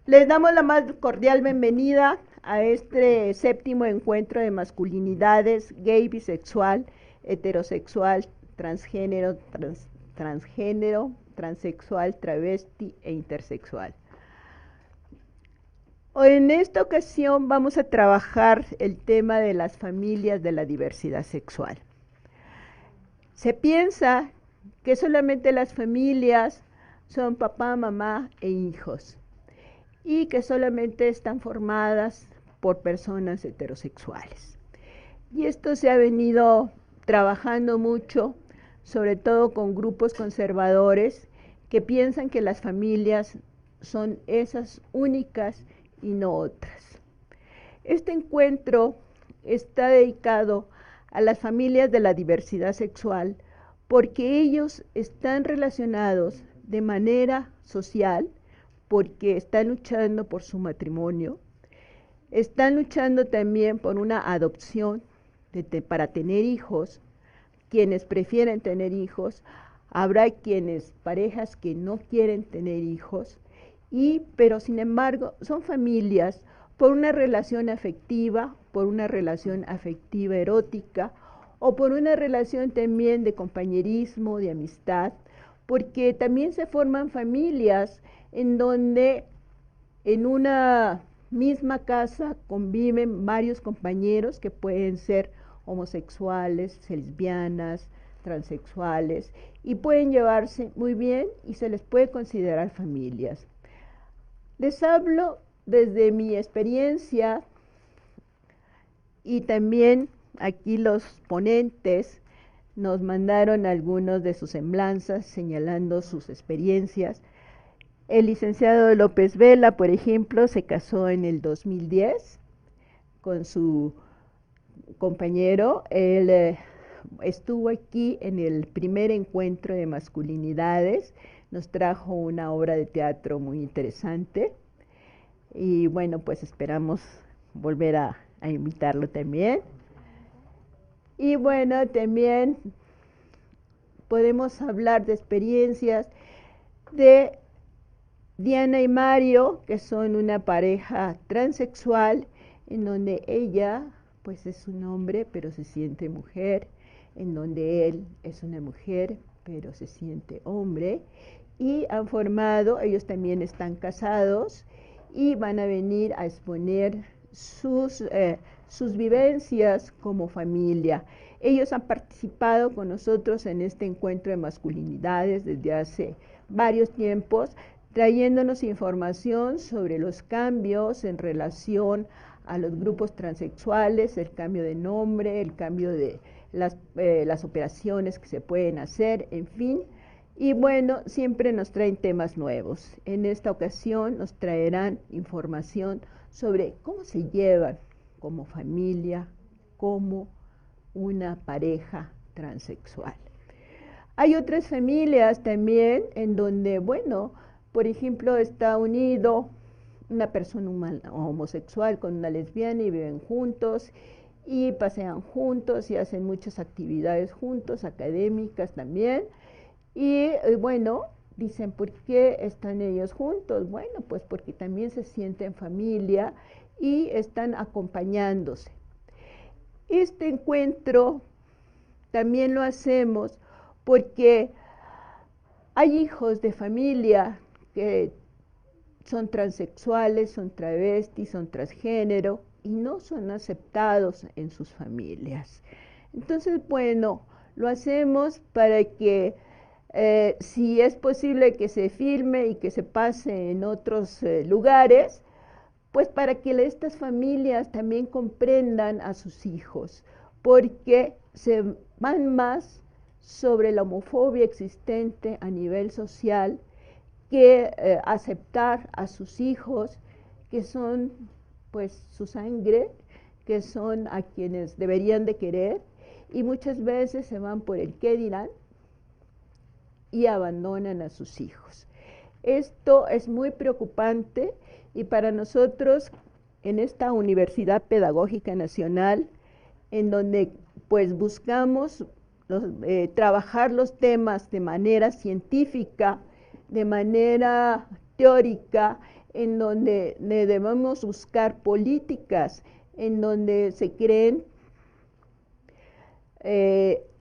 Les damos la más cordial bienvenida a este séptimo encuentro de masculinidades gay, bisexual, heterosexual, transgénero, transexual, travesti e intersexual. En esta ocasión vamos a trabajar el tema de las familias de la diversidad sexual. Se piensa que solamente las familias son papá, mamá e hijos, y que solamente están formadas por personas heterosexuales. Y esto se ha venido trabajando mucho, sobre todo con grupos conservadores que piensan que las familias son esas únicas y no otras. Este encuentro está dedicado a las familias de la diversidad sexual porque ellos están relacionados de manera social, porque están luchando por su matrimonio, están luchando también por una adopción para tener hijos, quienes prefieren tener hijos, habrá parejas que no quieren tener hijos, pero sin embargo son familias por una relación afectiva erótica, o por una relación también de compañerismo, de amistad, porque también se forman familias en donde en una misma casa conviven varios compañeros que pueden ser homosexuales, lesbianas, transexuales, y pueden llevarse muy bien y se les puede considerar familias. Les hablo desde mi experiencia, y también aquí los ponentes nos mandaron algunos de sus semblanzas señalando sus experiencias. El licenciado López Vela, por ejemplo, se casó en el 2010 con su compañero. Él estuvo aquí en el primer encuentro de masculinidades, nos trajo una obra de teatro muy interesante y bueno, pues esperamos volver a invitarlo también. Y bueno, también podemos hablar de experiencias de Diana y Mario, que son una pareja transexual, en donde ella pues es un hombre pero se siente mujer, en donde él es una mujer pero se siente hombre, y ellos también están casados y van a venir a exponer sus vivencias como familia. Ellos han participado con nosotros en este encuentro de masculinidades desde hace varios tiempos, trayéndonos información sobre los cambios en relación a los grupos transexuales, el cambio de nombre, el cambio de las operaciones que se pueden hacer, en fin. Y bueno, siempre nos traen temas nuevos. En esta ocasión nos traerán información sobre cómo se llevan como familia, como una pareja transexual. Hay otras familias también en donde, bueno, por ejemplo, está unido una persona homosexual con una lesbiana y viven juntos y pasean juntos y hacen muchas actividades juntos, académicas también. Y bueno, dicen, ¿por qué están ellos juntos? Bueno, pues porque también se sienten familia y están acompañándose. Este encuentro también lo hacemos porque hay hijos de familia que son transexuales, son travestis, son transgénero y no son aceptados en sus familias. Entonces, bueno, lo hacemos para que si es posible que se filme y que se pase en otros lugares, pues para que estas familias también comprendan a sus hijos, porque se van más sobre la homofobia existente a nivel social que aceptar a sus hijos, que son pues su sangre, que son a quienes deberían de querer, y muchas veces se van por el qué dirán y abandonan a sus hijos. Esto es muy preocupante y para nosotros en esta Universidad Pedagógica Nacional, en donde pues buscamos trabajar los temas de manera científica, de manera teórica, en donde debemos buscar políticas en donde se creen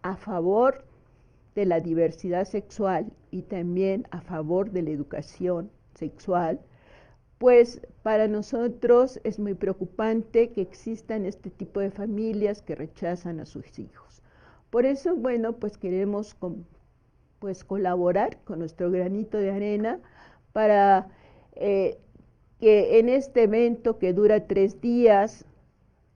a favor de la diversidad sexual y también a favor de la educación sexual, pues para nosotros es muy preocupante que existan este tipo de familias que rechazan a sus hijos. Por eso, bueno, pues queremos pues colaborar con nuestro granito de arena para que en este evento que dura 3 días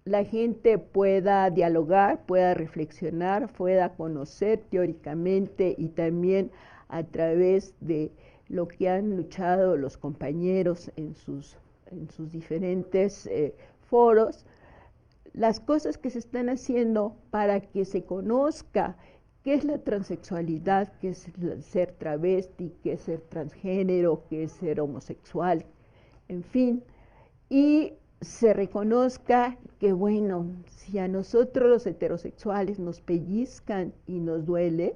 la gente pueda dialogar, pueda reflexionar, pueda conocer teóricamente y también a través de lo que han luchado los compañeros en sus diferentes foros, las cosas que se están haciendo para que se conozca qué es la transexualidad, qué es ser travesti, qué es ser transgénero, qué es ser homosexual, en fin, y se reconozca que, bueno, si a nosotros los heterosexuales nos pellizcan y nos duele,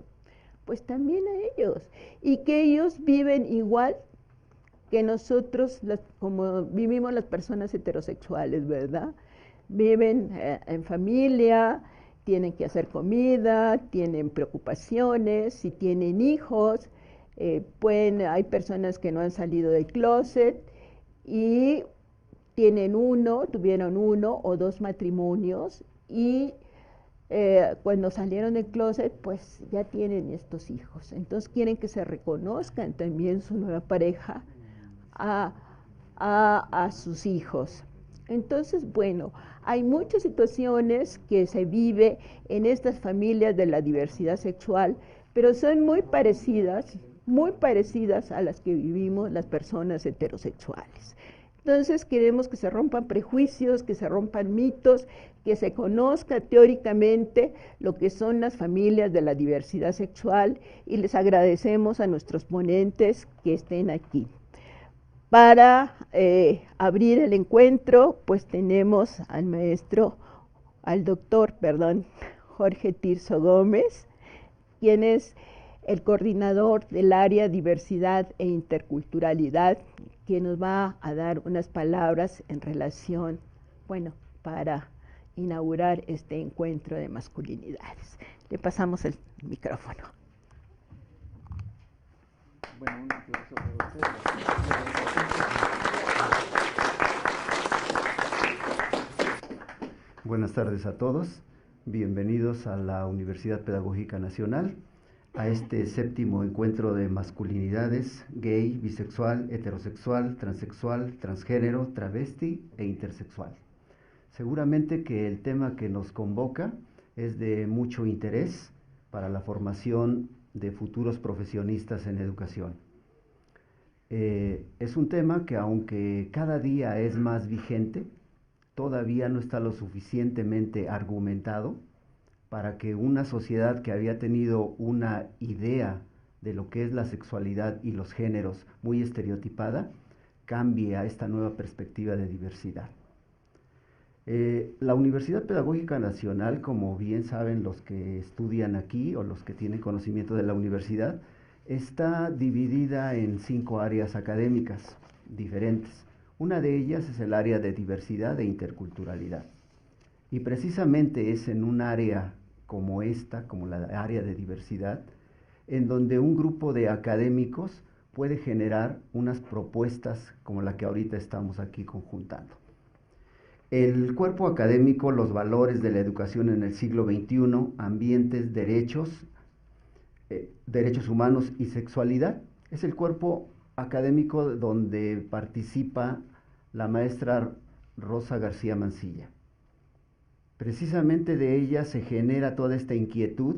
pues también a ellos, y que ellos viven igual que nosotros, como vivimos las personas heterosexuales, ¿verdad? Viven en familia, tienen que hacer comida, tienen preocupaciones, si tienen hijos, hay personas que no han salido del closet y tuvieron 1 o 2 matrimonios y cuando salieron del closet, pues ya tienen estos hijos. Entonces quieren que se reconozcan también su nueva pareja a sus hijos. Entonces, bueno, hay muchas situaciones que se vive en estas familias de la diversidad sexual, pero son muy parecidas a las que vivimos las personas heterosexuales. Entonces queremos que se rompan prejuicios, que se rompan mitos, que se conozca teóricamente lo que son las familias de la diversidad sexual y les agradecemos a nuestros ponentes que estén aquí. Para abrir el encuentro, pues tenemos al doctor Jorge Tirso Gómez, quien es el coordinador del área Diversidad e Interculturalidad, que nos va a dar unas palabras en relación, bueno, para inaugurar este encuentro de masculinidades. Le pasamos el micrófono. Bueno, un aplauso para ustedes. Buenas tardes a todos. Bienvenidos a la Universidad Pedagógica Nacional, a este 7º encuentro de masculinidades, gay, bisexual, heterosexual, transexual, transgénero, travesti e intersexual. Seguramente que el tema que nos convoca es de mucho interés para la formación de futuros profesionistas en educación. Es un tema que, aunque cada día es más vigente, todavía no está lo suficientemente argumentado para que una sociedad que había tenido una idea de lo que es la sexualidad y los géneros muy estereotipada, cambie a esta nueva perspectiva de diversidad. La Universidad Pedagógica Nacional, como bien saben los que estudian aquí o los que tienen conocimiento de la universidad, está dividida en 5 áreas académicas diferentes. Una de ellas es el área de diversidad e interculturalidad. Y precisamente es en un área como esta, como la área de diversidad, en donde un grupo de académicos puede generar unas propuestas como la que ahorita estamos aquí conjuntando. El cuerpo académico, los valores de la educación en el siglo XXI, ambientes, derechos humanos y sexualidad, es el cuerpo académico donde participa la maestra Rosa García Mancilla. Precisamente de ella se genera toda esta inquietud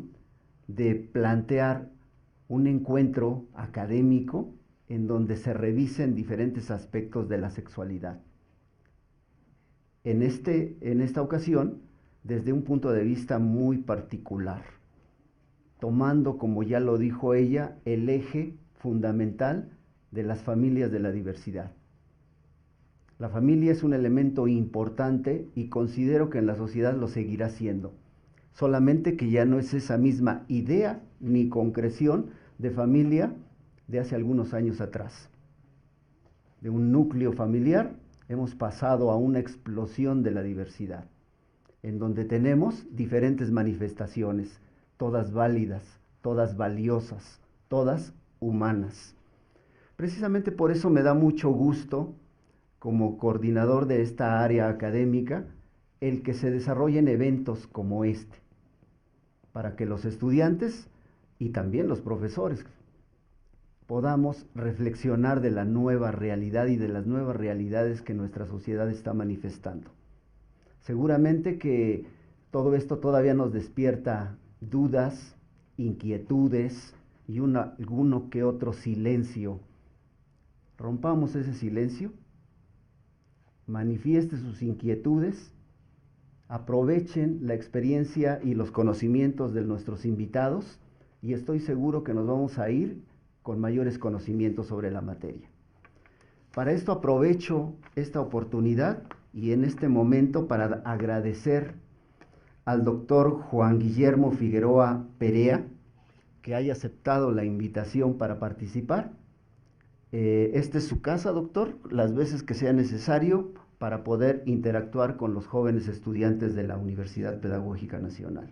de plantear un encuentro académico en donde se revisen diferentes aspectos de la sexualidad. En esta ocasión, desde un punto de vista muy particular, tomando, como ya lo dijo ella, el eje fundamental de las familias de la diversidad. La familia es un elemento importante y considero que en la sociedad lo seguirá siendo, solamente que ya no es esa misma idea ni concreción de familia de hace algunos años atrás. De un núcleo familiar hemos pasado a una explosión de la diversidad, en donde tenemos diferentes manifestaciones, todas válidas, todas valiosas, todas humanas. Precisamente por eso me da mucho gusto, como coordinador de esta área académica, el que se desarrollen eventos como este, para que los estudiantes y también los profesores podamos reflexionar de la nueva realidad y de las nuevas realidades que nuestra sociedad está manifestando. Seguramente que todo esto todavía nos despierta dudas, inquietudes y alguno que otro silencio. Rompamos ese silencio, manifieste sus inquietudes, aprovechen la experiencia y los conocimientos de nuestros invitados y estoy seguro que nos vamos a ir con mayores conocimientos sobre la materia. Para esto aprovecho esta oportunidad y en este momento para agradecer al doctor Juan Guillermo Figueroa Perea que haya aceptado la invitación para participar. Esta es su casa, doctor, las veces que sea necesario para poder interactuar con los jóvenes estudiantes de la Universidad Pedagógica Nacional.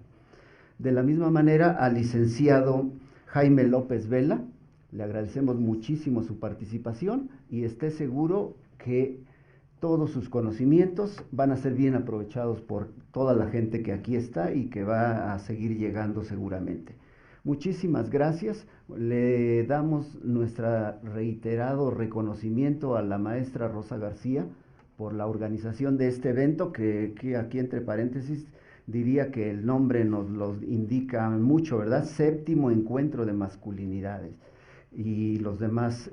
De la misma manera, al licenciado Jaime López Vela, le agradecemos muchísimo su participación y esté seguro que todos sus conocimientos van a ser bien aprovechados por toda la gente que aquí está y que va a seguir llegando seguramente. Muchísimas gracias. Le damos nuestro reiterado reconocimiento a la maestra Rosa García por la organización de este evento, que aquí entre paréntesis diría que el nombre nos lo indica mucho, ¿verdad? Séptimo Encuentro de Masculinidades y los demás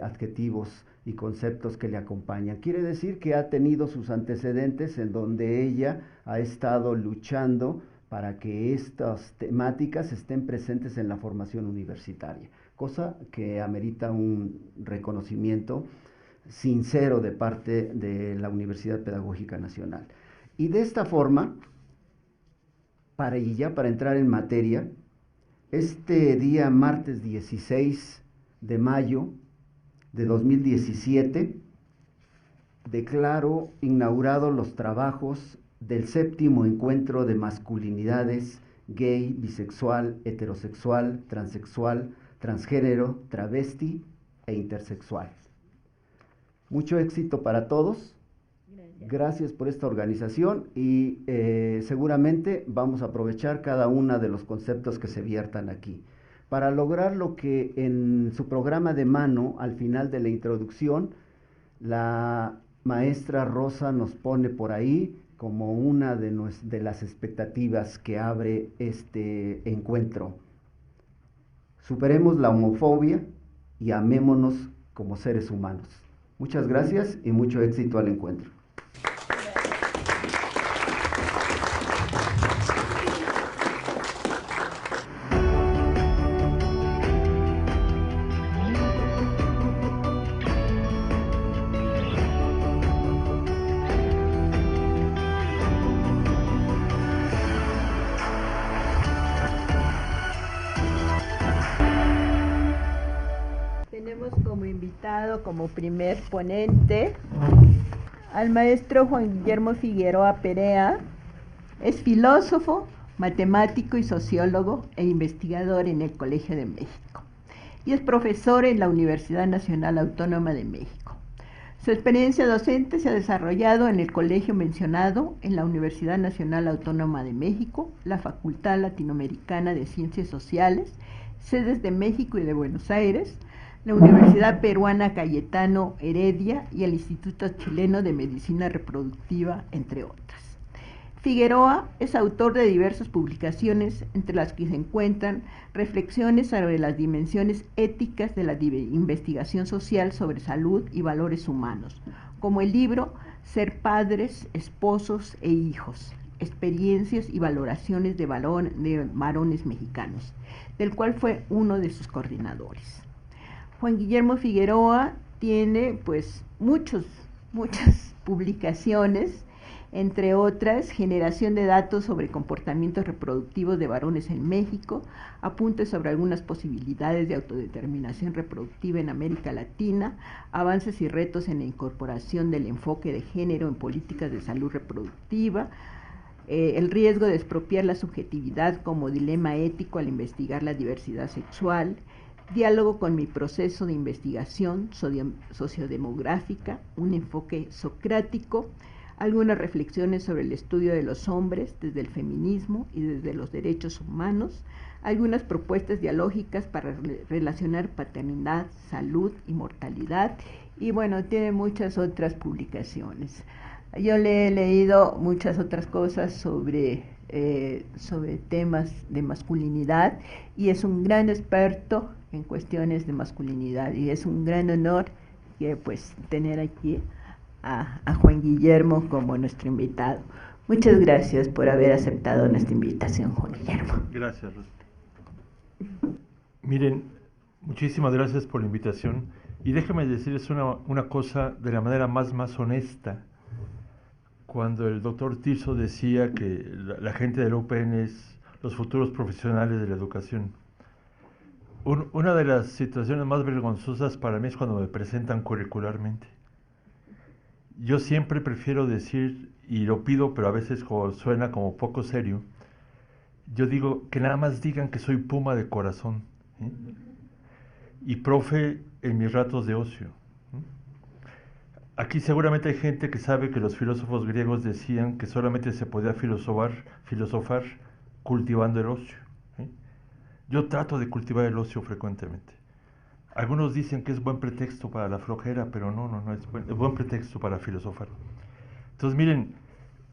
adjetivos y conceptos que le acompañan. Quiere decir que ha tenido sus antecedentes en donde ella ha estado luchando para que estas temáticas estén presentes en la formación universitaria, cosa que amerita un reconocimiento sincero de parte de la Universidad Pedagógica Nacional. Y de esta forma, para entrar en materia, este día martes 16 de mayo de 2017, declaro inaugurados los trabajos del séptimo encuentro de masculinidades gay, bisexual, heterosexual, transexual, transgénero, travesti e intersexual. Mucho éxito para todos. Gracias por esta organización y seguramente vamos a aprovechar cada uno de los conceptos que se viertan aquí. Para lograr lo que en su programa de mano, al final de la introducción, la maestra Rosa nos pone por ahí como una de las expectativas que abre este encuentro. Superemos la homofobia y amémonos como seres humanos. Muchas gracias y mucho éxito al encuentro. Tenemos como invitado, como primer ponente, al maestro Juan Guillermo Figueroa Perea. Es filósofo, matemático y sociólogo e investigador en el Colegio de México. Y es profesor en la Universidad Nacional Autónoma de México. Su experiencia docente se ha desarrollado en el colegio mencionado, en la Universidad Nacional Autónoma de México, la Facultad Latinoamericana de Ciencias Sociales, sedes de México y de Buenos Aires, la Universidad Peruana Cayetano Heredia y el Instituto Chileno de Medicina Reproductiva, entre otras. Figueroa es autor de diversas publicaciones, entre las que se encuentran reflexiones sobre las dimensiones éticas de la investigación social sobre salud y valores humanos, como el libro Ser padres, esposos e hijos, experiencias y valoraciones de varones mexicanos, del cual fue uno de sus coordinadores. Juan Guillermo Figueroa tiene pues muchas publicaciones, entre otras, generación de datos sobre comportamientos reproductivos de varones en México, apuntes sobre algunas posibilidades de autodeterminación reproductiva en América Latina, avances y retos en la incorporación del enfoque de género en políticas de salud reproductiva, el riesgo de expropiar la subjetividad como dilema ético al investigar la diversidad sexual, diálogo con mi proceso de investigación sociodemográfica, un enfoque socrático, algunas reflexiones sobre el estudio de los hombres desde el feminismo y desde los derechos humanos, algunas propuestas dialógicas para relacionar paternidad, salud y mortalidad, y bueno, tiene muchas otras publicaciones. Yo le he leído muchas otras cosas sobre temas de masculinidad, y es un gran experto en cuestiones de masculinidad, y es un gran honor que pues tener aquí a Juan Guillermo como nuestro invitado. Muchas gracias por haber aceptado nuestra invitación, Juan Guillermo. Gracias, Ruth. Miren, muchísimas gracias por la invitación, y déjenme decirles una cosa de la manera más honesta. Cuando el doctor Tirso decía que la gente del UPN es los futuros profesionales de la educación, una de las situaciones más vergonzosas para mí es cuando me presentan curricularmente. Yo siempre prefiero decir, y lo pido, pero a veces suena como poco serio, yo digo que nada más digan que soy Puma de corazón, ¿eh? Y profe en mis ratos de ocio. Aquí seguramente hay gente que sabe que los filósofos griegos decían que solamente se podía filosofar cultivando el ocio, ¿eh? Yo trato de cultivar el ocio frecuentemente. Algunos dicen que es buen pretexto para la flojera, pero no es buen pretexto para filosofar. Entonces, miren,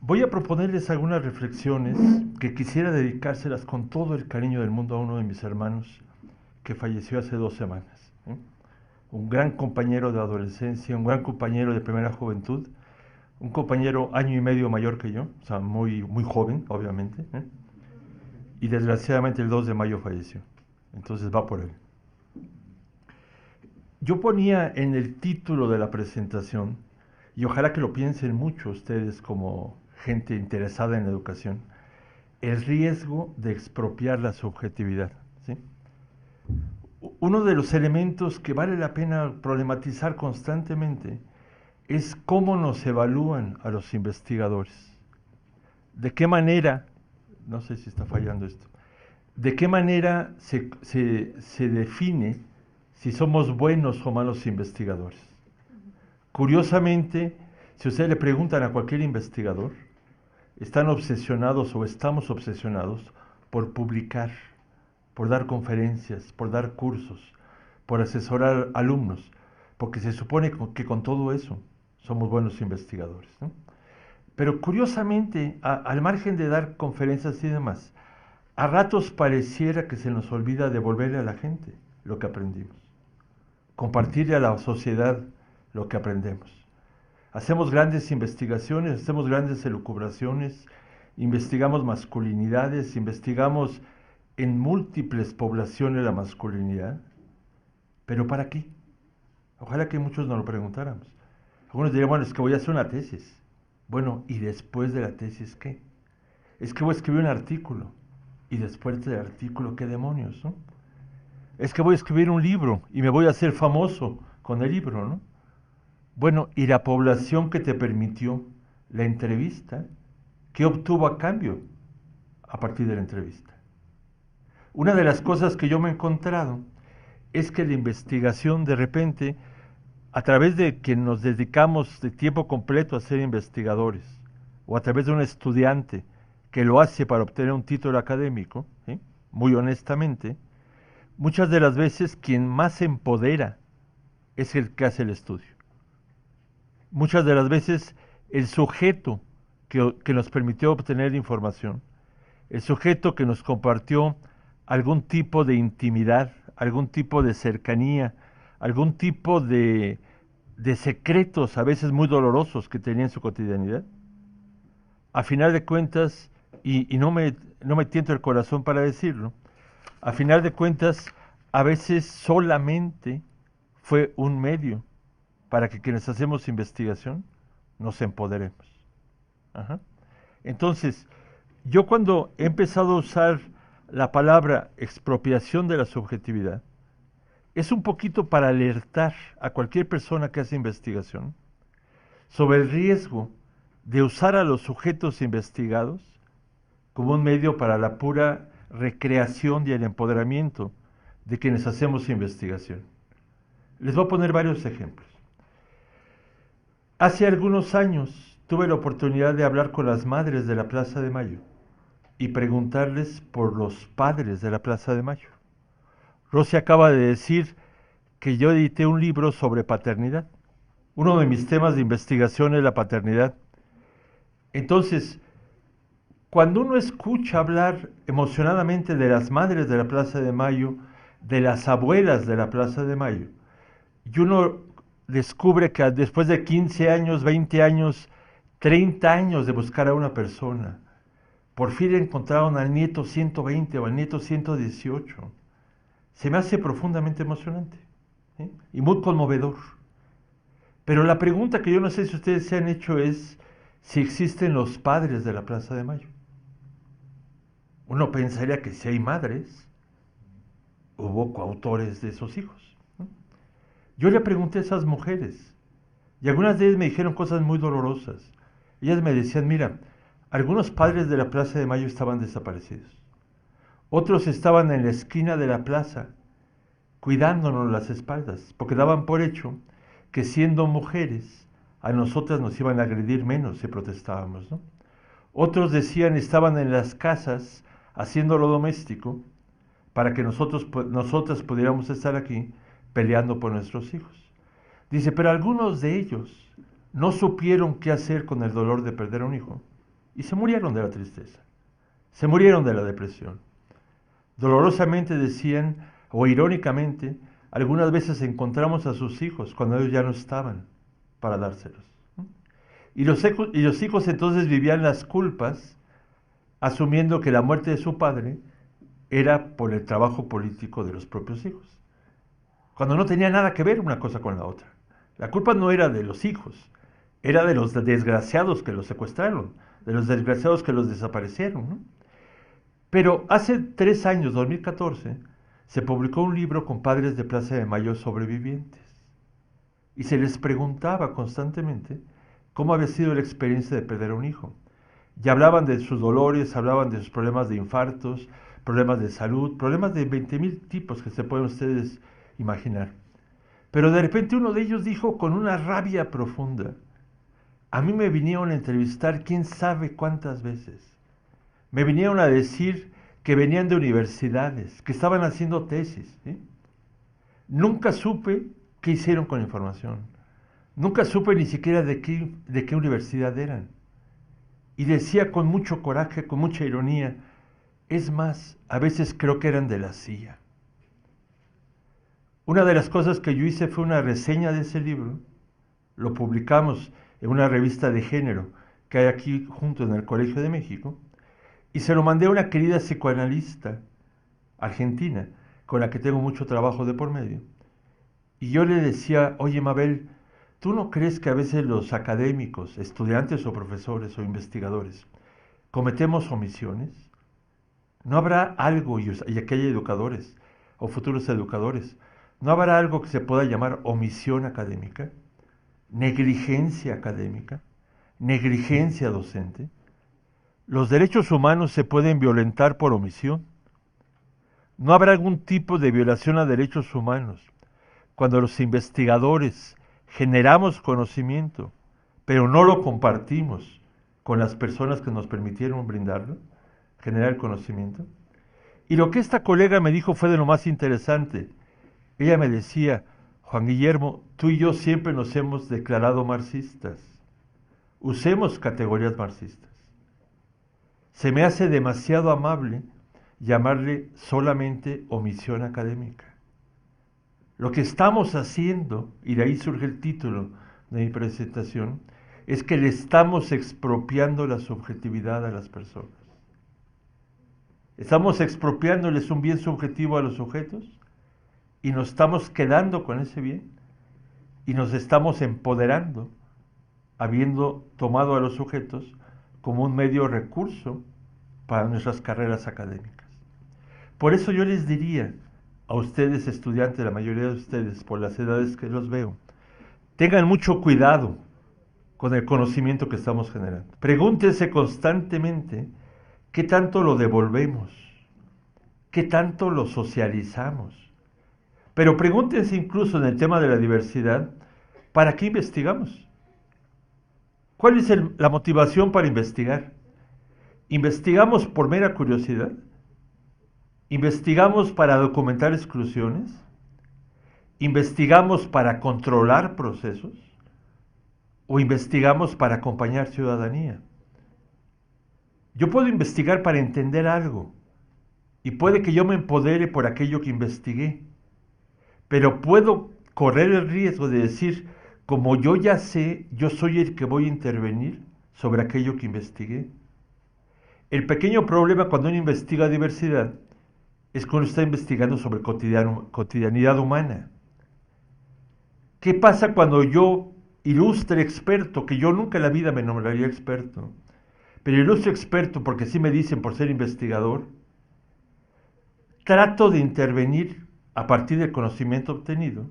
voy a proponerles algunas reflexiones que quisiera dedicárselas con todo el cariño del mundo a uno de mis hermanos que falleció hace 2 semanas, ¿eh? Un gran compañero de adolescencia, un gran compañero de primera juventud, un compañero año y medio mayor que yo, o sea, muy joven, obviamente, ¿eh? Y desgraciadamente el 2 de mayo falleció. Entonces va por él. Yo ponía en el título de la presentación, y ojalá que lo piensen mucho ustedes como gente interesada en la educación, el riesgo de expropiar la subjetividad, ¿sí? Uno de los elementos que vale la pena problematizar constantemente es cómo nos evalúan a los investigadores. ¿De qué manera, no sé si está fallando esto, de qué manera se define si somos buenos o malos investigadores? Curiosamente, si ustedes le preguntan a cualquier investigador, están obsesionados o estamos obsesionados por publicar, por dar conferencias, por dar cursos, por asesorar alumnos, porque se supone que con todo eso somos buenos investigadores, ¿no? Pero curiosamente, al margen de dar conferencias y demás, a ratos pareciera que se nos olvida devolverle a la gente lo que aprendimos, compartirle a la sociedad lo que aprendemos. Hacemos grandes investigaciones, hacemos grandes elucubraciones, investigamos masculinidades, investigamos en múltiples poblaciones la masculinidad, pero ¿para qué? Ojalá que muchos nos lo preguntáramos. Algunos dirían, bueno, es que voy a hacer una tesis. Bueno, ¿y después de la tesis qué? Es que voy a escribir un artículo. ¿Y después del artículo qué demonios, no? Es que voy a escribir un libro y me voy a hacer famoso con el libro, ¿no? Bueno, ¿y la población que te permitió la entrevista? ¿Qué obtuvo a cambio a partir de la entrevista? Una de las cosas que yo me he encontrado es que la investigación de repente, a través de que nos dedicamos de tiempo completo a ser investigadores, o a través de un estudiante que lo hace para obtener un título académico, ¿sí?, muy honestamente, muchas de las veces quien más se empodera es el que hace el estudio. Muchas de las veces el sujeto que nos permitió obtener información, el sujeto que nos compartió algún tipo de intimidad, algún tipo de cercanía, algún tipo de secretos, a veces muy dolorosos, que tenía en su cotidianidad. A final de cuentas, y no me tiento el corazón para decirlo, a final de cuentas, a veces solamente fue un medio para que quienes hacemos investigación nos empoderemos. Ajá. Entonces, yo cuando he empezado a usar la palabra expropiación de la subjetividad, es un poquito para alertar a cualquier persona que hace investigación sobre el riesgo de usar a los sujetos investigados como un medio para la pura recreación y el empoderamiento de quienes hacemos investigación. Les voy a poner varios ejemplos. Hace algunos años tuve la oportunidad de hablar con las madres de la Plaza de Mayo y preguntarles por los padres de la Plaza de Mayo. Rosy acaba de decir que yo edité un libro sobre paternidad. Uno de mis temas de investigación es la paternidad. Entonces, cuando uno escucha hablar emocionadamente de las madres de la Plaza de Mayo, de las abuelas de la Plaza de Mayo, y uno descubre que después de 15 años, 20 años, 30 años de buscar a una persona, por fin encontraron al nieto 120 o al nieto 118, se me hace profundamente emocionante, ¿sí? Y muy conmovedor. Pero la pregunta que yo no sé si ustedes se han hecho es si existen los padres de la Plaza de Mayo. Uno pensaría que si hay madres, hubo coautores de esos hijos, ¿no? Yo le pregunté a esas mujeres, y algunas de ellas me dijeron cosas muy dolorosas. Ellas me decían, mira, algunos padres de la Plaza de Mayo estaban desaparecidos. Otros estaban en la esquina de la plaza, cuidándonos las espaldas, porque daban por hecho que siendo mujeres, a nosotras nos iban a agredir menos si protestábamos, ¿no? Otros decían, estaban en las casas haciendo lo doméstico para que nosotras pudiéramos estar aquí peleando por nuestros hijos. Dice, pero algunos de ellos no supieron qué hacer con el dolor de perder a un hijo y se murieron de la tristeza, se murieron de la depresión. Dolorosamente decían, o irónicamente, algunas veces encontramos a sus hijos cuando ellos ya no estaban para dárselos. Y los hijos entonces vivían las culpas, asumiendo que la muerte de su padre era por el trabajo político de los propios hijos, cuando no tenía nada que ver una cosa con la otra. La culpa no era de los hijos, era de los desgraciados que los secuestraron, de los desgraciados que los desaparecieron, ¿no? Pero hace 3 años, 2014, se publicó un libro con padres de Plaza de Mayo sobrevivientes y se les preguntaba constantemente cómo había sido la experiencia de perder a un hijo. Y hablaban de sus dolores, hablaban de sus problemas de infartos, problemas de salud, problemas de 20,000 tipos que se pueden ustedes imaginar. Pero de repente uno de ellos dijo con una rabia profunda, a mí me vinieron a entrevistar quién sabe cuántas veces. Me vinieron a decir que venían de universidades, que estaban haciendo tesis, ¿sí? Nunca supe qué hicieron con la información. Nunca supe ni siquiera de qué universidad eran. Y decía con mucho coraje, con mucha ironía, es más, a veces creo que eran de la CIA. Una de las cosas que yo hice fue una reseña de ese libro, lo publicamos en una revista de género que hay aquí junto en el Colegio de México, y se lo mandé a una querida psicoanalista argentina, con la que tengo mucho trabajo de por medio. Y yo le decía, oye Mabel, ¿tú no crees que a veces los académicos, estudiantes o profesores o investigadores, cometemos omisiones? ¿No habrá algo, y aquí hay educadores o futuros educadores, no habrá algo que se pueda llamar omisión académica, negligencia académica, negligencia docente? Los derechos humanos se pueden violentar por omisión. ¿No habrá algún tipo de violación a derechos humanos cuando los investigadores generamos conocimiento, pero no lo compartimos con las personas que nos permitieron brindarlo, generar el conocimiento? Y lo que esta colega me dijo fue de lo más interesante. Ella me decía, Juan Guillermo, tú y yo siempre nos hemos declarado marxistas. usemos categorías marxistas. Se me hace demasiado amable llamarle solamente omisión académica. Lo que estamos haciendo, y de ahí surge el título de mi presentación, es que le estamos expropiando la subjetividad a las personas. Estamos expropiándoles un bien subjetivo a los sujetos y nos estamos quedando con ese bien y nos estamos empoderando, habiendo tomado a los sujetos como un medio recurso para nuestras carreras académicas. Por eso yo les diría a ustedes, estudiantes, la mayoría de ustedes, por las edades que los veo, tengan mucho cuidado con el conocimiento que estamos generando. Pregúntense constantemente qué tanto lo devolvemos, qué tanto lo socializamos. Pero pregúntense incluso en el tema de la diversidad, ¿para qué investigamos? ¿Cuál es la motivación para investigar? ¿Investigamos por mera curiosidad? ¿Investigamos para documentar exclusiones? ¿Investigamos para controlar procesos? ¿O investigamos para acompañar ciudadanía? Yo puedo investigar para entender algo y puede que yo me empodere por aquello que investigué, pero puedo correr el riesgo de decir, como yo ya sé, yo soy el que voy a intervenir sobre aquello que investigué. El pequeño problema cuando uno investiga diversidad es que uno está investigando sobre cotidianidad humana. ¿Qué pasa cuando yo, ilustre experto, que yo nunca en la vida me nombraría experto, pero ilustre experto porque sí me dicen por ser investigador, trato de intervenir a partir del conocimiento obtenido,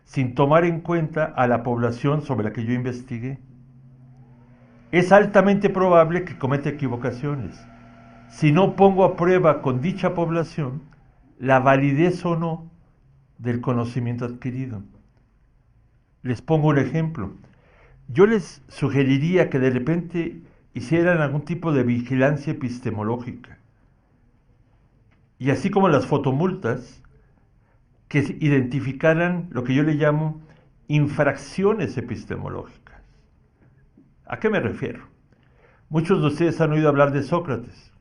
sin tomar en cuenta a la población sobre la que yo investigué? Es altamente probable que cometa equivocaciones. Si no pongo a prueba con dicha población la validez o no del conocimiento adquirido. Les pongo un ejemplo. Yo les sugeriría que de repente hicieran algún tipo de vigilancia epistemológica. Y así como las fotomultas, que identificaran lo que yo le llamo infracciones epistemológicas. ¿A qué me refiero? Muchos de ustedes han oído hablar de Sócrates.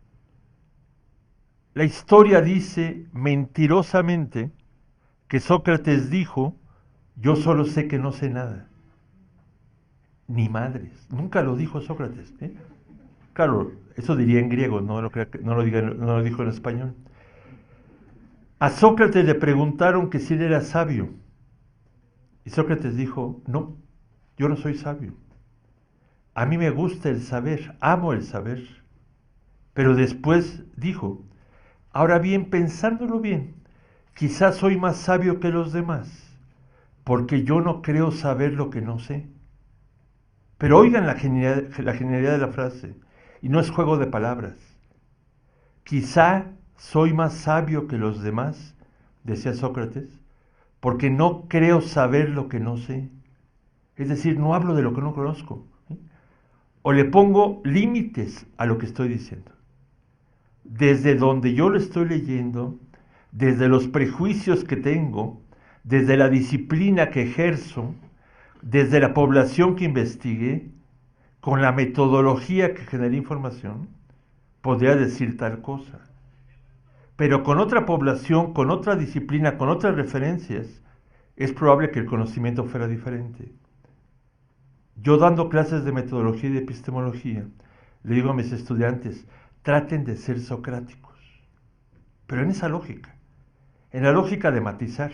La historia dice mentirosamente que Sócrates dijo, yo solo sé que no sé nada. Ni madres. Nunca lo dijo Sócrates. Claro, eso diría en griego, no lo dijo en español. A Sócrates le preguntaron que si él era sabio. Y Sócrates dijo, no, yo no soy sabio. A mí me gusta el saber, amo el saber. Pero después dijo, ahora bien, pensándolo bien, quizás soy más sabio que los demás, porque yo no creo saber lo que no sé. Pero oigan la genialidad de la frase, y no es juego de palabras. Quizá soy más sabio que los demás, decía Sócrates, porque no creo saber lo que no sé. Es decir, no hablo de lo que no conozco. O le pongo límites a lo que estoy diciendo. Desde donde yo lo estoy leyendo, desde los prejuicios que tengo, desde la disciplina que ejerzo, desde la población que investigué, con la metodología que generé información, podría decir tal cosa. Pero con otra población, con otra disciplina, con otras referencias, es probable que el conocimiento fuera diferente. Yo dando clases de metodología y de epistemología, le digo a mis estudiantes, traten de ser socráticos, pero en esa lógica, en la lógica de matizar,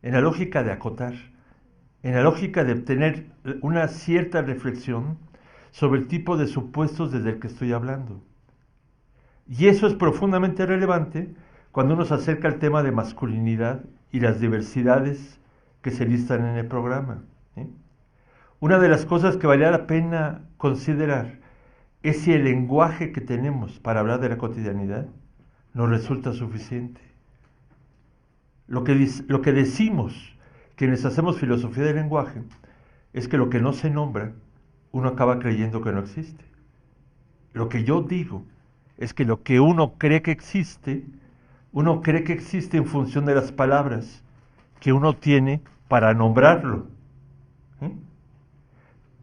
en la lógica de acotar, en la lógica de obtener una cierta reflexión sobre el tipo de supuestos desde el que estoy hablando. Y eso es profundamente relevante cuando uno se acerca al tema de masculinidad y las diversidades que se listan en el programa. Una de las cosas que vale la pena considerar es si el lenguaje que tenemos para hablar de la cotidianidad nos resulta suficiente. Lo que decimos quienes hacemos filosofía del lenguaje es que lo que no se nombra, uno acaba creyendo que no existe. Lo que yo digo es que lo que uno cree que existe en función de las palabras que uno tiene para nombrarlo.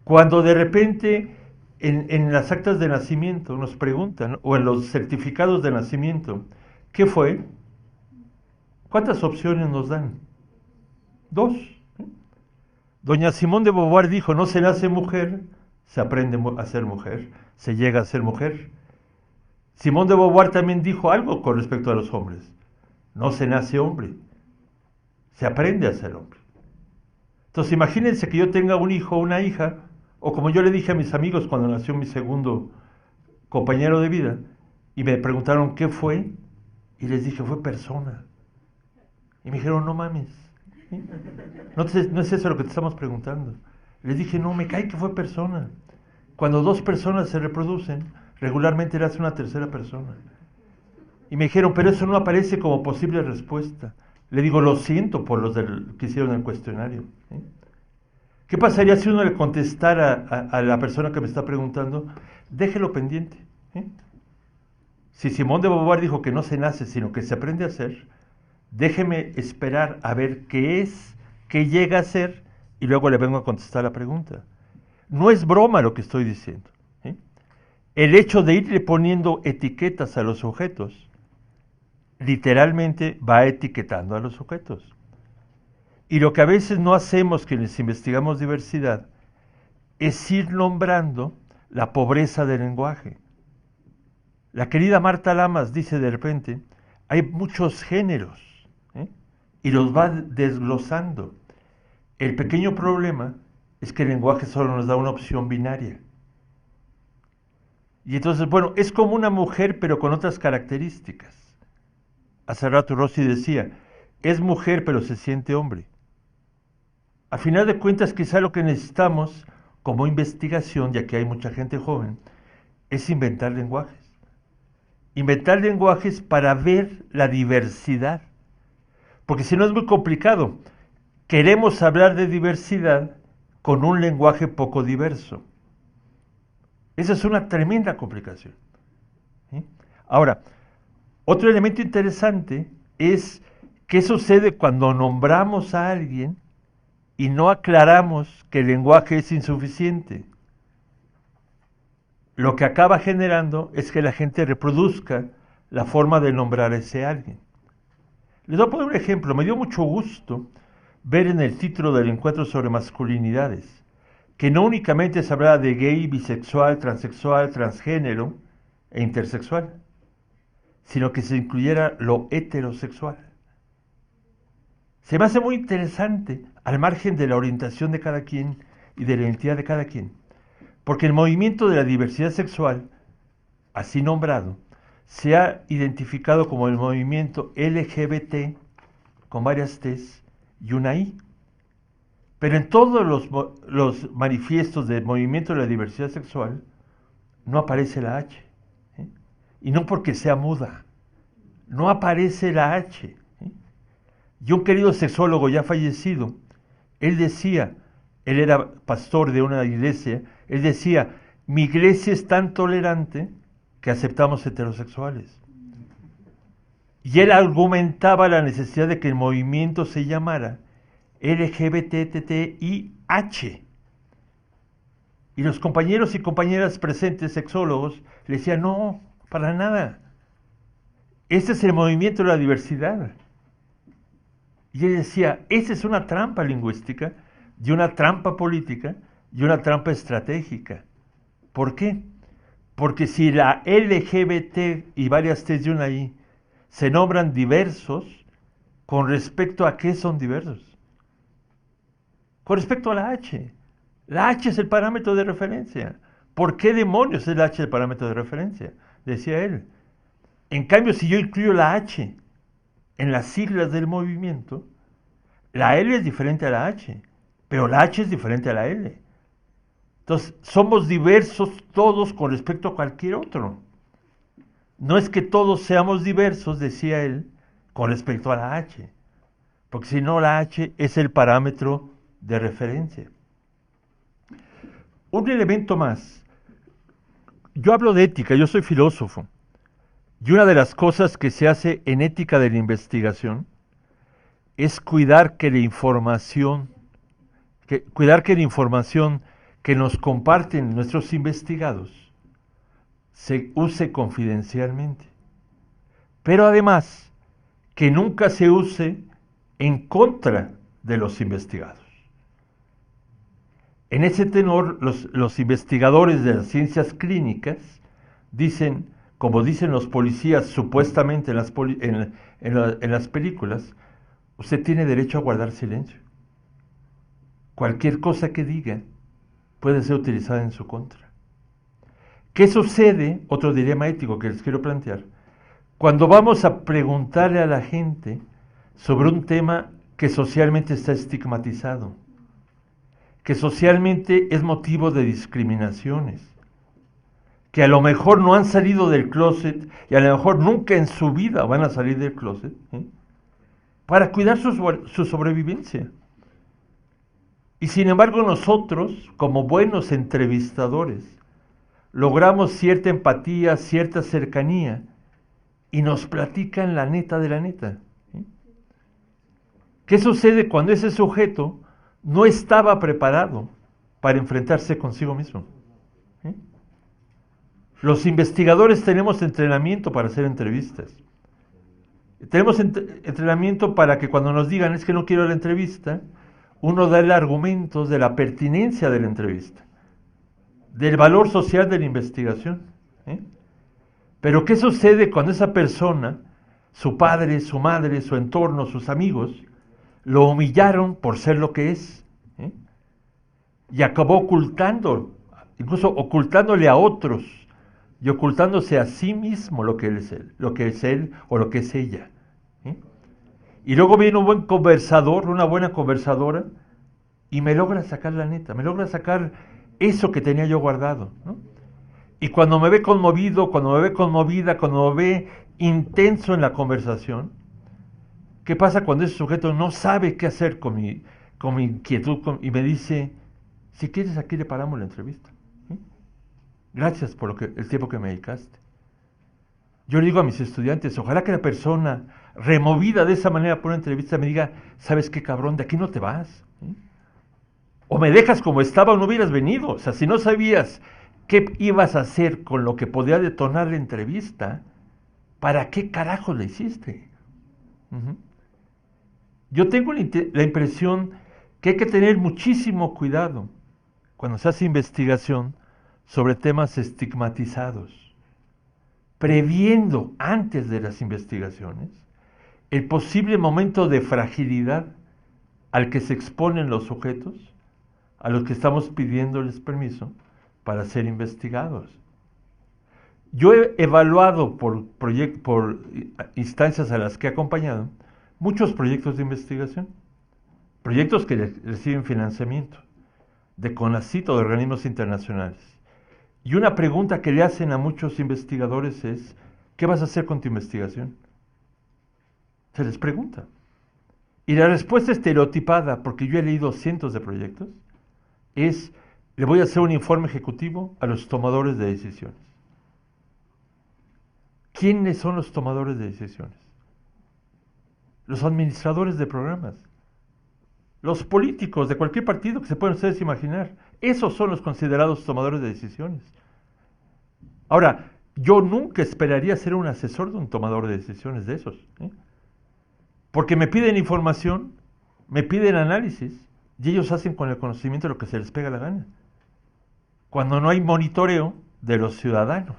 Cuando de repente en las actas de nacimiento nos preguntan, o en los certificados de nacimiento, ¿qué fue? ¿Cuántas opciones nos dan? 2. Doña Simone de Beauvoir dijo, no se nace mujer, se aprende a ser mujer, se llega a ser mujer. Simone de Beauvoir también dijo algo con respecto a los hombres. No se nace hombre, se aprende a ser hombre. Entonces imagínense que yo tenga un hijo o una hija, o como yo le dije a mis amigos cuando nació mi segundo compañero de vida, y me preguntaron qué fue, y les dije, fue persona. Y me dijeron, no mames, ¿sí? No es eso lo que te estamos preguntando. Les dije, no, me cae que fue persona. Cuando 2 personas se reproducen, regularmente nace una tercera persona. Y me dijeron, pero eso no aparece como posible respuesta. Le digo, lo siento por los que hicieron el cuestionario, ¿sí? ¿Qué pasaría si uno le contestara a la persona que me está preguntando? Déjelo pendiente, ¿sí? Si Simone de Beauvoir dijo que no se nace, sino que se aprende a ser, déjeme esperar a ver qué es, qué llega a ser, y luego le vengo a contestar la pregunta. No es broma lo que estoy diciendo, ¿sí? El hecho de irle poniendo etiquetas a los sujetos, literalmente va etiquetando a los sujetos. Y lo que a veces no hacemos quienes investigamos diversidad es ir nombrando la pobreza del lenguaje. La querida Marta Lamas dice de repente, hay muchos géneros, ¿eh? Y los va desglosando. El pequeño problema es que el lenguaje solo nos da una opción binaria. Y entonces, bueno, es como una mujer pero con otras características. Hace rato Rosy decía, es mujer pero se siente hombre. A final de cuentas, quizá lo que necesitamos como investigación, ya que hay mucha gente joven, es inventar lenguajes. Inventar lenguajes para ver la diversidad. Porque si no es muy complicado. Queremos hablar de diversidad con un lenguaje poco diverso. Esa es una tremenda complicación, ¿sí? Ahora, otro elemento interesante es qué sucede cuando nombramos a alguien y no aclaramos que el lenguaje es insuficiente. Lo que acaba generando es que la gente reproduzca la forma de nombrar a ese alguien. Les voy a poner un ejemplo. Me dio mucho gusto ver en el título del encuentro sobre masculinidades que no únicamente se hablaba de gay, bisexual, transexual, transgénero e intersexual, sino que se incluyera lo heterosexual. Se me hace muy interesante, al margen de la orientación de cada quien y de la identidad de cada quien, porque el movimiento de la diversidad sexual, así nombrado, se ha identificado como el movimiento LGBT, con varias T's y una I. Pero en todos los manifiestos del movimiento de la diversidad sexual no aparece la H, ¿eh? Y no porque sea muda, no aparece la H, ¿eh? Y un querido sexólogo ya fallecido, él decía, él era pastor de una iglesia, él decía, mi iglesia es tan tolerante que aceptamos heterosexuales. Y él argumentaba la necesidad de que el movimiento se llamara LGBTTIH. Y los compañeros y compañeras presentes, sexólogos, le decían, no, para nada. Este es el movimiento de la diversidad. Y él decía, esa es una trampa lingüística, y una trampa política, y una trampa estratégica. ¿Por qué? Porque si la LGBT y varias T's y una I se nombran diversos, ¿con respecto a qué son diversos? Con respecto a la H. La H es el parámetro de referencia. ¿Por qué demonios es la H el parámetro de referencia? Decía él. En cambio, si yo incluyo la H en las siglas del movimiento, la L es diferente a la H, pero la H es diferente a la L. Entonces, somos diversos todos con respecto a cualquier otro. No es que todos seamos diversos, decía él, con respecto a la H, porque si no, la H es el parámetro de referencia. Un elemento más. Yo hablo de ética, yo soy filósofo, y una de las cosas que se hace en ética de la investigación es cuidar que la información que nos comparten nuestros investigados se use confidencialmente, pero además que nunca se use en contra de los investigados. En ese tenor, los investigadores de las ciencias clínicas dicen, como dicen los policías supuestamente en las películas, usted tiene derecho a guardar silencio. Cualquier cosa que diga puede ser utilizada en su contra. ¿Qué sucede? Otro dilema ético que les quiero plantear. Cuando vamos a preguntarle a la gente sobre un tema que socialmente está estigmatizado, que socialmente es motivo de discriminaciones, que a lo mejor no han salido del closet y a lo mejor nunca en su vida van a salir del closet, para cuidar su sobrevivencia. Y sin embargo nosotros, como buenos entrevistadores, logramos cierta empatía, cierta cercanía, y nos platican la neta de la neta. ¿Qué sucede cuando ese sujeto no estaba preparado para enfrentarse consigo mismo? Los investigadores tenemos entrenamiento para hacer entrevistas. Tenemos entrenamiento para que cuando nos digan es que no quiero la entrevista, uno da argumentos de la pertinencia de la entrevista, del valor social de la investigación. Pero ¿qué sucede cuando esa persona, su padre, su madre, su entorno, sus amigos, lo humillaron por ser lo que es? Y acabó ocultando, incluso ocultándole a otros, y ocultándose a sí mismo lo que es él o lo que es ella. Y luego viene un buen conversador, una buena conversadora, y me logra sacar la neta, me logra sacar eso que tenía yo guardado, ¿no? Y cuando me ve conmovido, cuando me ve conmovida, cuando me ve intenso en la conversación, ¿qué pasa cuando ese sujeto no sabe qué hacer con mi inquietud y me dice, si quieres aquí le paramos la entrevista? Gracias por el tiempo que me dedicaste. Yo le digo a mis estudiantes, ojalá que la persona removida de esa manera por una entrevista me diga, ¿sabes qué, cabrón? De aquí no te vas. O me dejas como estaba o no hubieras venido. O sea, si no sabías qué ibas a hacer con lo que podía detonar la entrevista, ¿para qué carajo la hiciste? Yo tengo la impresión que hay que tener muchísimo cuidado cuando se hace investigación sobre temas estigmatizados, previendo antes de las investigaciones el posible momento de fragilidad al que se exponen los sujetos a los que estamos pidiéndoles permiso para ser investigados. Yo he evaluado por instancias a las que he acompañado muchos proyectos de investigación, proyectos que reciben financiamiento de CONACYT o de organismos internacionales. Y una pregunta que le hacen a muchos investigadores es, ¿qué vas a hacer con tu investigación? Se les pregunta. Y la respuesta estereotipada, porque yo he leído cientos de proyectos, es, le voy a hacer un informe ejecutivo a los tomadores de decisiones. ¿Quiénes son los tomadores de decisiones? Los administradores de programas. Los políticos de cualquier partido que se puedan ustedes imaginar. Esos son los considerados tomadores de decisiones. Ahora, yo nunca esperaría ser un asesor de un tomador de decisiones de esos. Porque me piden información, me piden análisis, y ellos hacen con el conocimiento lo que se les pega la gana. Cuando no hay monitoreo de los ciudadanos.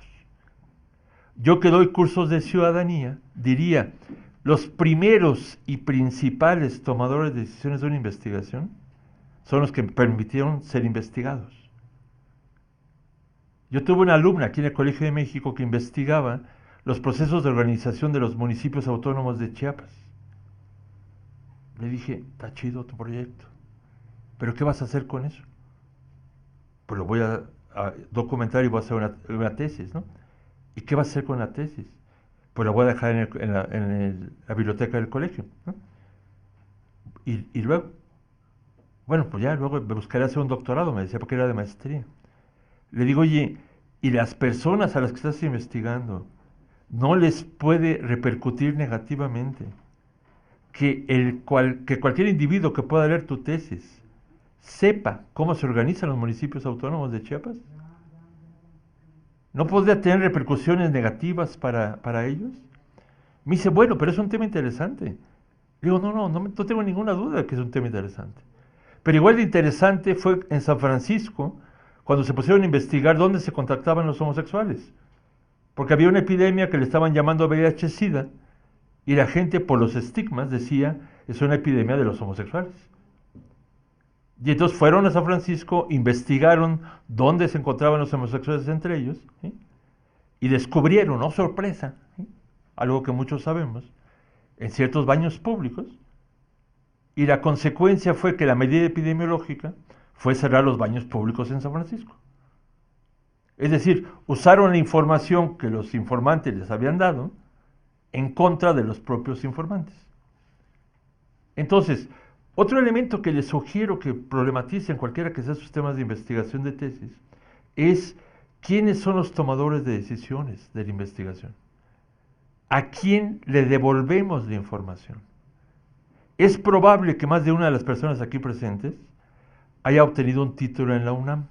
Yo que doy cursos de ciudadanía, diría, los primeros y principales tomadores de decisiones de una investigación son los que permitieron ser investigados. Yo tuve una alumna aquí en el Colegio de México que investigaba los procesos de organización de los municipios autónomos de Chiapas. Le dije, está chido tu proyecto, pero ¿qué vas a hacer con eso? Pues lo voy a documentar y voy a hacer una tesis, ¿no? ¿Y qué vas a hacer con la tesis? Pues la voy a dejar en la biblioteca del colegio, ¿no? Y luego, bueno, pues ya luego me buscaré hacer un doctorado, me decía, porque era de maestría. Le digo, oye, ¿y las personas a las que estás investigando no les puede repercutir negativamente que cualquier individuo que pueda leer tu tesis sepa cómo se organizan los municipios autónomos de Chiapas? ¿No podría tener repercusiones negativas para ellos? Me dice, bueno, pero es un tema interesante. Digo, no tengo ninguna duda de que es un tema interesante. Pero igual de interesante fue en San Francisco, cuando se pusieron a investigar dónde se contactaban los homosexuales. Porque había una epidemia que le estaban llamando VIH-Sida, y la gente, por los estigmas, decía, es una epidemia de los homosexuales. Y entonces fueron a San Francisco, investigaron dónde se encontraban los homosexuales entre ellos, ¿sí? Y descubrieron, oh sorpresa, ¿sí? Algo que muchos sabemos, en ciertos baños públicos, y la consecuencia fue que la medida epidemiológica fue cerrar los baños públicos en San Francisco. Es decir, usaron la información que los informantes les habían dado en contra de los propios informantes. Entonces, otro elemento que les sugiero que problematicen cualquiera que sea sus temas de investigación de tesis es quiénes son los tomadores de decisiones de la investigación. ¿A quién le devolvemos la información? Es probable que más de una de las personas aquí presentes haya obtenido un título en la UNAM,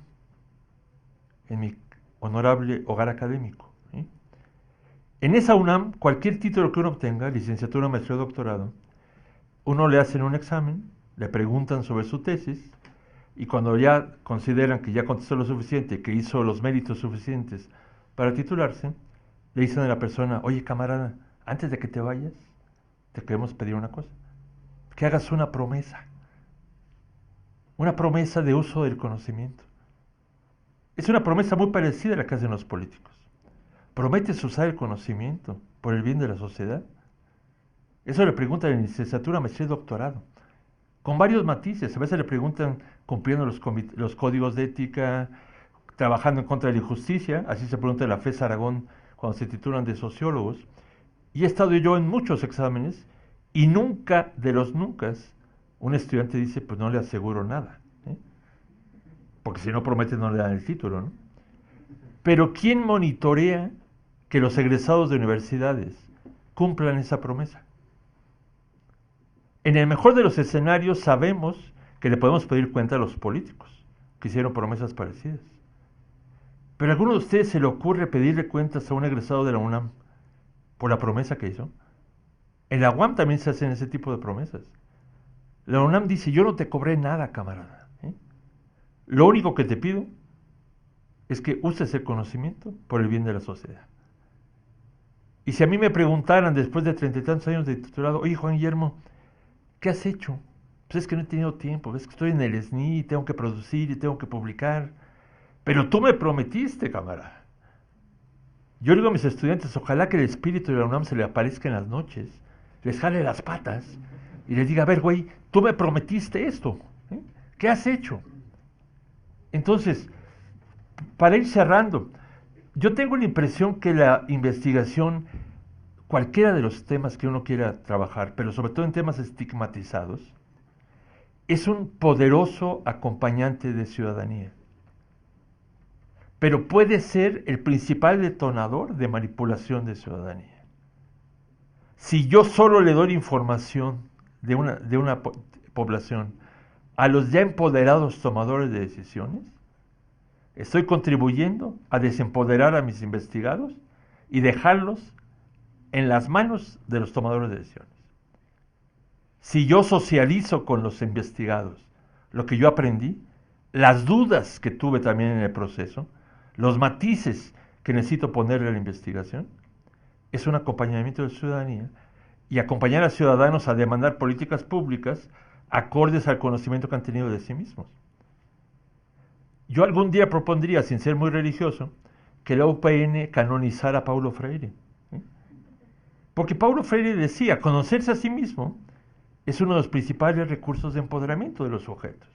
en mi honorable hogar académico, ¿sí? En esa UNAM, cualquier título que uno obtenga, licenciatura, maestría o doctorado, uno le hacen un examen, le preguntan sobre su tesis, y cuando ya consideran que ya contestó lo suficiente, que hizo los méritos suficientes para titularse, le dicen a la persona, oye camarada, antes de que te vayas, te queremos pedir una cosa, que hagas una promesa de uso del conocimiento. Es una promesa muy parecida a la que hacen los políticos. ¿Prometes usar el conocimiento por el bien de la sociedad? Eso le preguntan en licenciatura, maestría y doctorado, con varios matices. A veces le preguntan cumpliendo los códigos de ética, trabajando en contra de la injusticia, así se pregunta en la FES Aragón cuando se titulan de sociólogos. Y he estado yo en muchos exámenes y nunca de los nunca un estudiante dice, pues no le aseguro nada, ¿eh? Porque si no promete no le dan el título, ¿no? Pero ¿quién monitorea que los egresados de universidades cumplan esa promesa? En el mejor de los escenarios sabemos que le podemos pedir cuenta a los políticos que hicieron promesas parecidas. Pero ¿a alguno de ustedes se le ocurre pedirle cuentas a un egresado de la UNAM por la promesa que hizo? En la UAM también se hacen ese tipo de promesas. La UNAM dice, yo no te cobré nada, camarada, ¿eh? Lo único que te pido es que uses el conocimiento por el bien de la sociedad. Y si a mí me preguntaran después de 30 y tantos años de titulado, oye Juan Guillermo, ¿qué has hecho? Pues es que no he tenido tiempo, ves que estoy en el SNI y tengo que producir y tengo que publicar. Pero tú me prometiste, camarada. Yo digo a mis estudiantes, ojalá que el espíritu de la UNAM se le aparezca en las noches, les jale las patas y les diga, a ver, güey, tú me prometiste esto, ¿eh? ¿Qué has hecho? Entonces, para ir cerrando, yo tengo la impresión que la investigación, cualquiera de los temas que uno quiera trabajar, pero sobre todo en temas estigmatizados, es un poderoso acompañante de ciudadanía. Pero puede ser el principal detonador de manipulación de ciudadanía. Si yo solo le doy información de una población a los ya empoderados tomadores de decisiones, estoy contribuyendo a desempoderar a mis investigados y dejarlos en las manos de los tomadores de decisiones. Si yo socializo con los investigados lo que yo aprendí, las dudas que tuve también en el proceso, los matices que necesito ponerle a la investigación, es un acompañamiento de la ciudadanía y acompañar a ciudadanos a demandar políticas públicas acordes al conocimiento que han tenido de sí mismos. Yo algún día propondría, sin ser muy religioso, que la UPN canonizara a Paulo Freire, ¿sí? Porque Paulo Freire decía, conocerse a sí mismo es uno de los principales recursos de empoderamiento de los sujetos.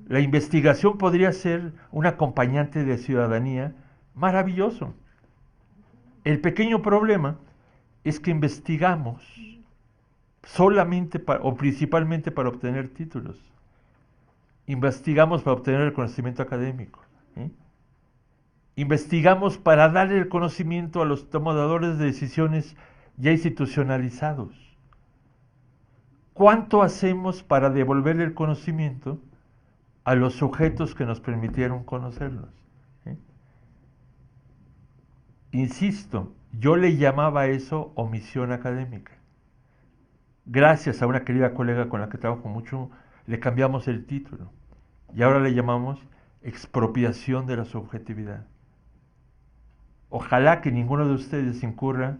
La investigación podría ser un acompañante de ciudadanía maravilloso. El pequeño problema es que investigamos solamente o principalmente para obtener títulos. Investigamos para obtener el conocimiento académico, ¿sí? Investigamos para darle el conocimiento a los tomadores de decisiones ya institucionalizados. ¿cuánto hacemos para devolverle el conocimiento a los sujetos que nos permitieron conocerlos? ¿Sí? Insisto, yo le llamaba a eso omisión académica. Gracias a una querida colega con la que trabajo mucho, le cambiamos el título y ahora le llamamos expropiación de la subjetividad. Ojalá que ninguno de ustedes incurra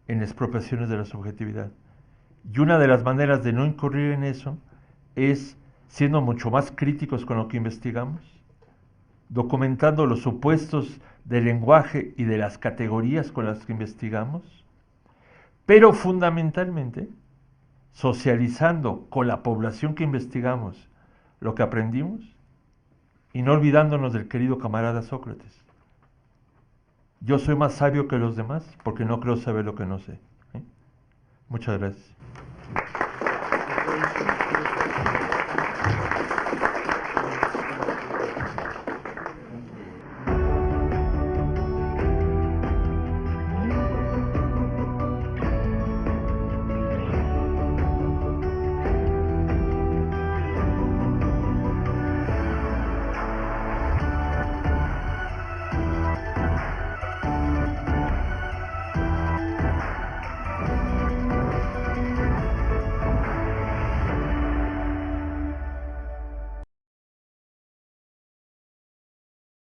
en expropiaciones de la subjetividad. Y una de las maneras de no incurrir en eso es siendo mucho más críticos con lo que investigamos, documentando los supuestos del lenguaje y de las categorías con las que investigamos, pero fundamentalmente socializando con la población que investigamos lo que aprendimos y no olvidándonos del querido camarada Sócrates. Yo soy más sabio que los demás porque no creo saber lo que no sé. Muchas gracias.